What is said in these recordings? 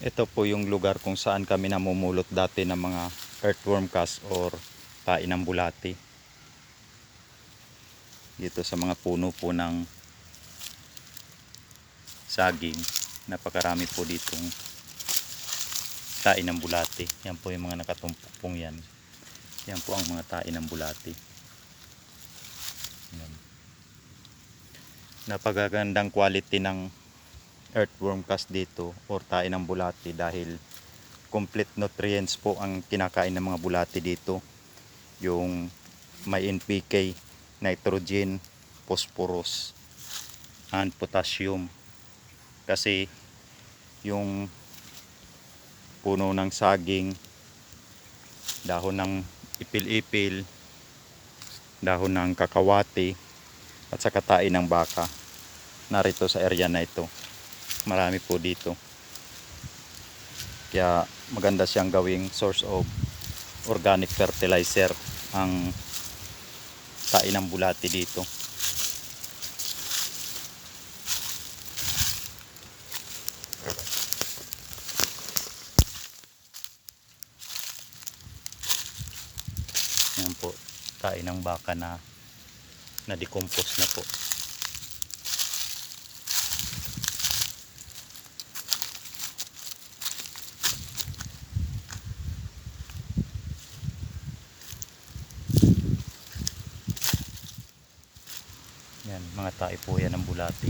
Ito po yung lugar kung saan kami namumulot dati ng mga earthworm cast or tain ng bulati. Dito sa mga puno po ng saging, napakarami po ditong tain ng bulati. Yan po yung mga nakatumpok pong yan. Yan po ang mga tain ng bulati. Yan. Napakagandang quality ng earthworm cast dito or tain ng bulati dahil complete nutrients po ang kinakain ng mga bulati dito. Yung may NPK, nitrogen, phosphorus, and potassium. Kasi yung puno ng saging, dahon ng ipil-ipil, dahon ng kakawati, at saka tain ng baka, narito sa area na ito. Marami po dito. Kaya maganda siyang gawing source of organic fertilizer ang tain ng bulati dito. Yan po, tain ng baka na na-decompose na po. Yan, mga tae po yan ng bulati.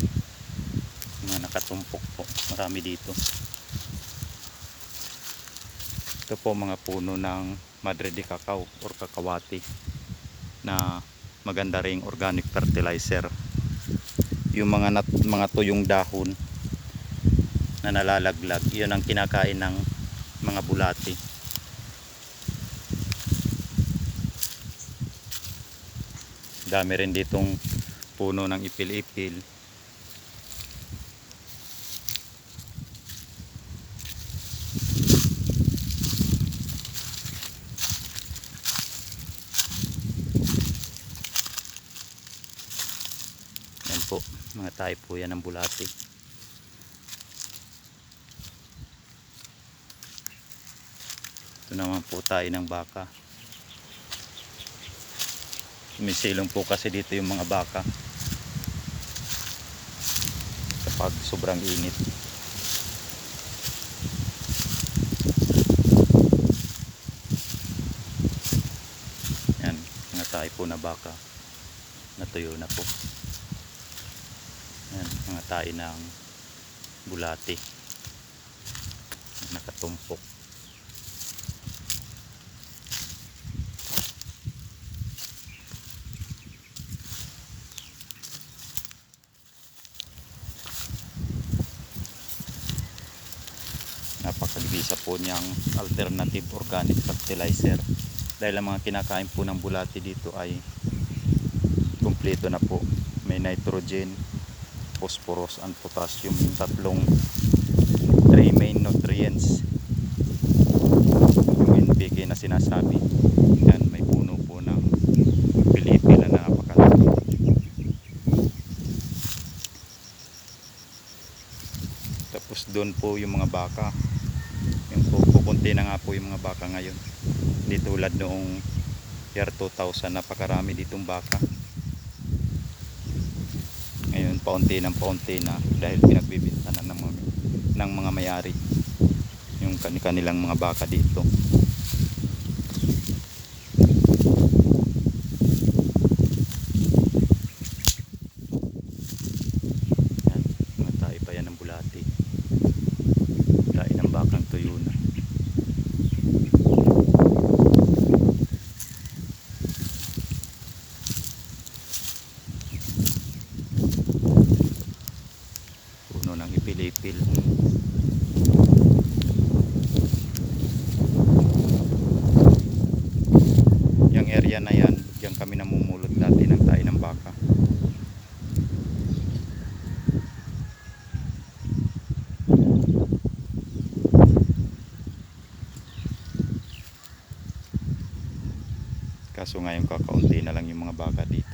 Mga nakatumpok po, marami dito. Ito po mga puno ng Madre de Cacao or kakawati na maganda ring organic fertilizer. Yung mga tuyong dahon na nalalaglag, yun ang kinakain ng mga bulati. Dami rin ditong puno ng ipil-ipil. Yan po, mga tayo po yan ng bulati. Ito naman po tayo ng baka. Sumisilong po kasi dito yung mga baka kapag sobrang init. Yan, mga tayo po na baka natuyo na po. Yan, mga tayo ng bulati nakatumpok. Napakabisa po niyang alternative organic fertilizer dahil ang mga kinakain po ng bulati dito ay kumpleto na po. May nitrogen, phosphorus, and potassium, yung tatlong three main nutrients. Yung NPK na sinasabi. Yan, may puno po ng pilipila na napakalaki. Tapos doon po yung mga baka. Yung kukunti na nga po yung mga baka ngayon. Hindi tulad noong year 2000, napakarami ditong baka. Ngayon paunti na dahil pinagbibinta na ng mga may-ari yung kanilang mga baka dito. Yan, mga tayo pa yan ng bulati. Kain ng bakang tuyo na. Puno ng ipil-ipil. Yung area na yan, diyan kami namumulot dati ng tayo ng baka. Kaso ngayon kakaunti na lang yung mga baka dito.